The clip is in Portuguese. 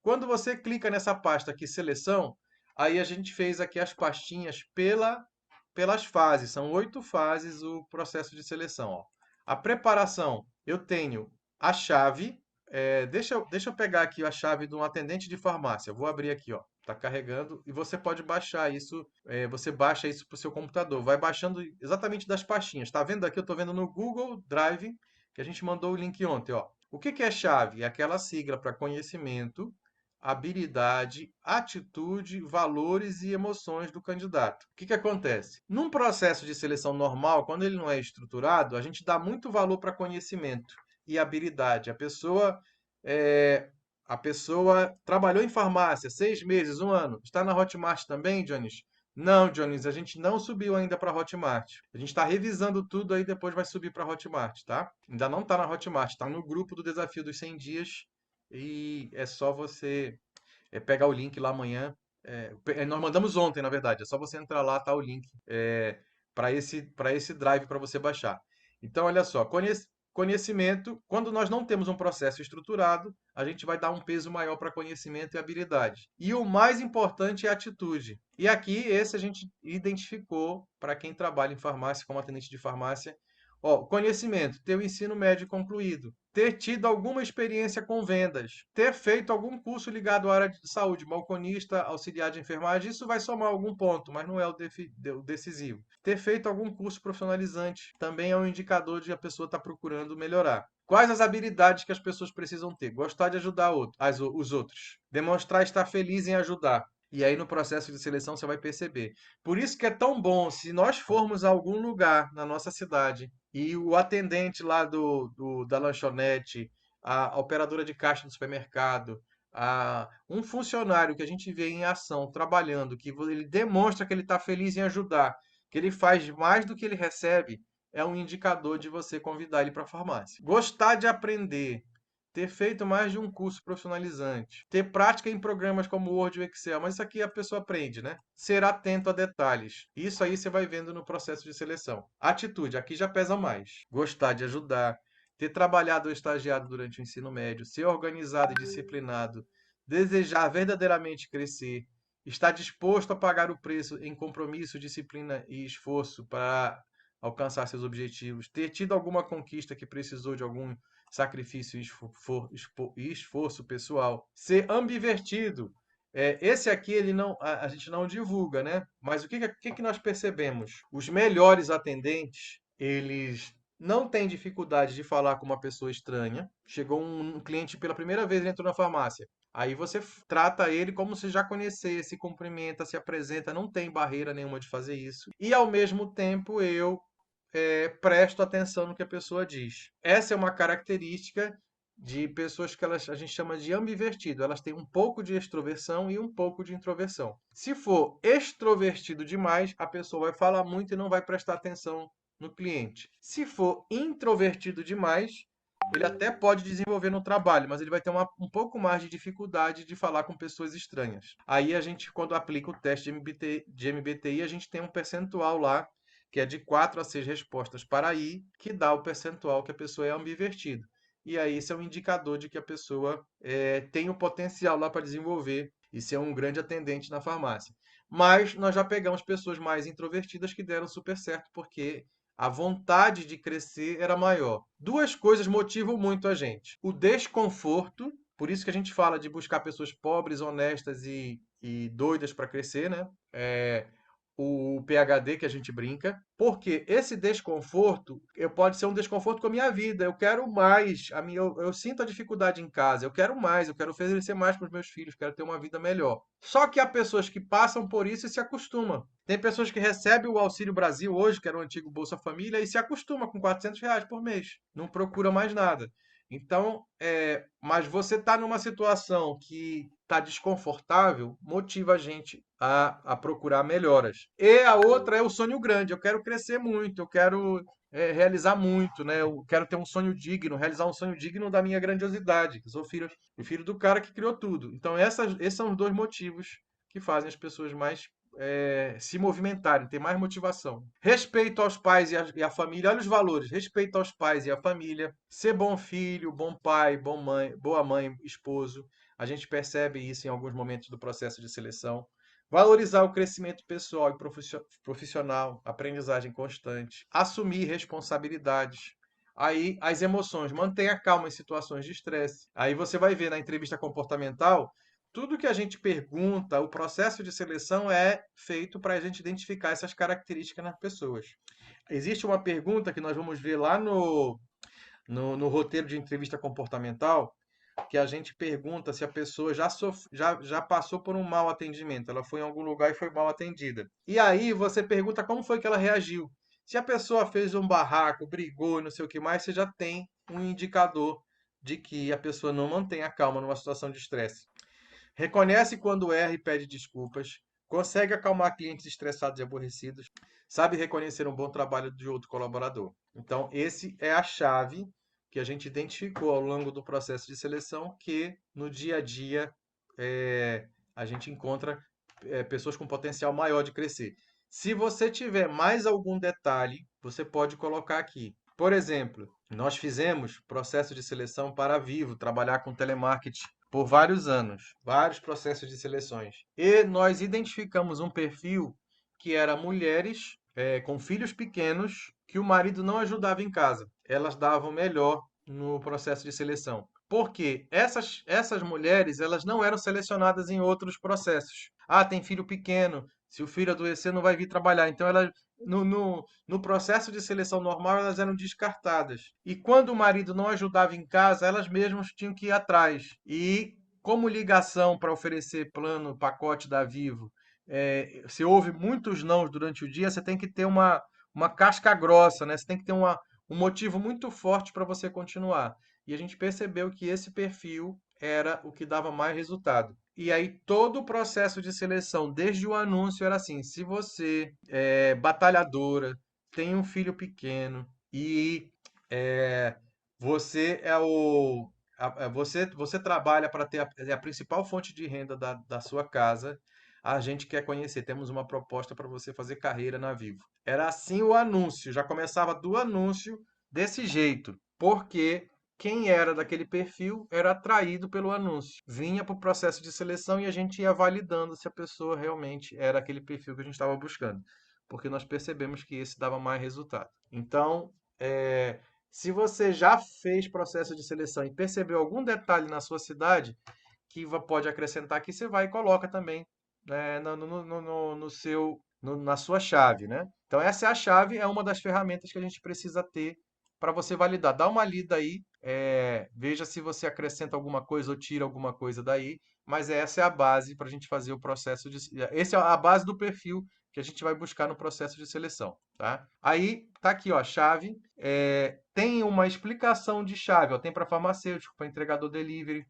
Quando você clica nessa pasta aqui, seleção, aí a gente fez aqui as pastinhas pelas fases. São 8 fases o processo de seleção, ó. A preparação, eu tenho a chave. Deixa eu pegar aqui a chave de um atendente de farmácia. Eu vou abrir aqui, ó. Está carregando e você pode baixar isso. Você baixa isso para o seu computador. Vai baixando exatamente das pastinhas. Está vendo aqui? Eu estou vendo no Google Drive que a gente mandou o link ontem, ó. O que que é chave? É aquela sigla para conhecimento, habilidade, atitude, valores e emoções do candidato. O que que acontece? Num processo de seleção normal, quando ele não é estruturado, a gente dá muito valor para conhecimento e habilidade. É, a pessoa trabalhou em farmácia 6 meses, um ano. Está na Hotmart também, Jones? Não, Jones, a gente não subiu ainda para a Hotmart. A gente está revisando tudo aí, depois vai subir para a Hotmart, tá? Ainda não está na Hotmart, está no grupo do Desafio dos 100 Dias e é só você pegar o link lá amanhã. Nós mandamos ontem, na verdade. É só você entrar lá, tá o link para esse drive para você baixar. Então, olha só, conhecimento, quando nós não temos um processo estruturado, a gente vai dar um peso maior para conhecimento e habilidade. E o mais importante é a atitude. E aqui, esse a gente identificou para quem trabalha em farmácia, como atendente de farmácia. Ó, conhecimento, ter o ensino médio concluído, ter tido alguma experiência com vendas, ter feito algum curso ligado à área de saúde, balconista, auxiliar de enfermagem, isso vai somar algum ponto, mas não é o decisivo. Ter feito algum curso profissionalizante também é um indicador de a pessoa estar procurando melhorar. Quais as habilidades que as pessoas precisam ter? Gostar de ajudar os outros. Demonstrar estar feliz em ajudar. E aí no processo de seleção você vai perceber. Por isso que é tão bom, se nós formos a algum lugar na nossa cidade e o atendente lá da lanchonete, a operadora de caixa do supermercado, um funcionário que a gente vê em ação, trabalhando, que ele demonstra que ele está feliz em ajudar, que ele faz mais do que ele recebe, é um indicador de você convidar ele para a farmácia. Gostar de aprender, ter feito mais de um curso profissionalizante, ter prática em programas como Word e Excel, mas isso aqui a pessoa aprende, né? Ser atento a detalhes. Isso aí você vai vendo no processo de seleção. Atitude, aqui já pesa mais. Gostar de ajudar, ter trabalhado ou estagiado durante o ensino médio, ser organizado e disciplinado, desejar verdadeiramente crescer, estar disposto a pagar o preço em compromisso, disciplina e esforço para alcançar seus objetivos, ter tido alguma conquista que precisou de algum sacrifício e esforço pessoal, ser ambivertido. Esse aqui a gente não divulga, né? Mas o que nós percebemos? Os melhores atendentes, eles não têm dificuldade de falar com uma pessoa estranha. Chegou um cliente pela primeira vez, ele entrou na farmácia. Aí você trata ele como se já conhecesse, cumprimenta, se apresenta, não tem barreira nenhuma de fazer isso. E ao mesmo tempo eu presto atenção no que a pessoa diz. Essa é uma característica de pessoas que a gente chama de ambivertido. Elas têm um pouco de extroversão e um pouco de introversão. Se for extrovertido demais, a pessoa vai falar muito e não vai prestar atenção no cliente. Se for introvertido demais, ele até pode desenvolver no trabalho, mas ele vai ter um pouco mais de dificuldade de falar com pessoas estranhas. Aí a gente, quando aplica o teste de MBTI, a gente tem um percentual lá que é de 4 a 6 respostas para I, que dá o percentual que a pessoa é ambivertida. E aí isso é um indicador de que a pessoa tem o potencial lá para desenvolver e ser um grande atendente na farmácia. Mas nós já pegamos pessoas mais introvertidas que deram super certo, porque a vontade de crescer era maior. Duas coisas motivam muito a gente: o desconforto, por isso que a gente fala de buscar pessoas pobres, honestas e doidas para crescer, né? O PhD que a gente brinca, porque esse desconforto pode ser um desconforto com a minha vida. Eu quero mais, eu sinto a dificuldade em casa, eu quero mais, eu quero oferecer mais para os meus filhos, quero ter uma vida melhor. Só que há pessoas que passam por isso e se acostumam. Tem pessoas que recebem o Auxílio Brasil hoje, que era o antigo Bolsa Família, e se acostuma com R$ 400 por mês, não procura mais nada. Então, mas você está numa situação que está desconfortável, motiva a gente a procurar melhoras. E a outra é o sonho grande. Eu quero crescer muito, eu quero realizar muito, né? Eu quero ter um sonho digno, realizar um sonho digno da minha grandiosidade. Eu sou filho do cara que criou tudo. Então, esses são os dois motivos que fazem as pessoas mais se movimentarem, ter mais motivação. Respeito aos pais e à família. Olha os valores. Respeito aos pais e à família. Ser bom filho, bom pai, boa mãe, esposo. A gente percebe isso em alguns momentos do processo de seleção. Valorizar o crescimento pessoal e profissional, aprendizagem constante, assumir responsabilidades. Aí, as emoções, mantenha calma em situações de estresse. Aí você vai ver na entrevista comportamental, tudo que a gente pergunta, o processo de seleção é feito para a gente identificar essas características nas pessoas. Existe uma pergunta que nós vamos ver lá no roteiro de entrevista comportamental, que a gente pergunta se a pessoa já passou por um mau atendimento. Ela foi em algum lugar e foi mal atendida. E aí você pergunta como foi que ela reagiu. Se a pessoa fez um barraco, brigou, não sei o que mais, você já tem um indicador de que a pessoa não mantém a calma numa situação de estresse. Reconhece quando erra e pede desculpas. Consegue acalmar clientes estressados e aborrecidos. Sabe reconhecer um bom trabalho de outro colaborador. Então, esse é a chave que a gente identificou ao longo do processo de seleção, que no dia a dia a gente encontra pessoas com potencial maior de crescer. Se você tiver mais algum detalhe, você pode colocar aqui. Por exemplo, nós fizemos processo de seleção para a Vivo, trabalhar com telemarketing por vários anos, vários processos de seleções. E nós identificamos um perfil que era mulheres com filhos pequenos que o marido não ajudava em casa. Elas davam melhor no processo de seleção. Porque essas mulheres, elas não eram selecionadas em outros processos. Ah, tem filho pequeno, se o filho adoecer não vai vir trabalhar. Então, elas, no processo de seleção normal, elas eram descartadas. E quando o marido não ajudava em casa, elas mesmas tinham que ir atrás. E como ligação para oferecer plano, pacote da Vivo, se houve muitos nãos durante o dia, você tem que ter uma casca grossa, né? Você tem que ter um motivo muito forte para você continuar. E a gente percebeu que esse perfil era o que dava mais resultado. E aí todo o processo de seleção, desde o anúncio, era assim: se você é batalhadora, tem um filho pequeno e é, você é o você trabalha para ter a principal fonte de renda da sua casa. A gente quer conhecer, temos uma proposta para você fazer carreira na Vivo. Era assim o anúncio, já começava do anúncio desse jeito, porque quem era daquele perfil era atraído pelo anúncio. Vinha para o processo de seleção e a gente ia validando se a pessoa realmente era aquele perfil que a gente estava buscando, porque nós percebemos que esse dava mais resultado. Então, se você já fez processo de seleção e percebeu algum detalhe na sua cidade que pode acrescentar aqui, você vai e coloca também, né, no seu, na sua chave, né? Então, essa é a chave, é uma das ferramentas que a gente precisa ter para você validar. Dá uma lida aí, veja se você acrescenta alguma coisa ou tira alguma coisa daí, mas essa é a base para a gente fazer o processo de. Essa é a base do perfil que a gente vai buscar no processo de seleção, tá? Aí tá aqui, ó, chave. Tem uma explicação de chave, ó, tem para farmacêutico, para entregador delivery,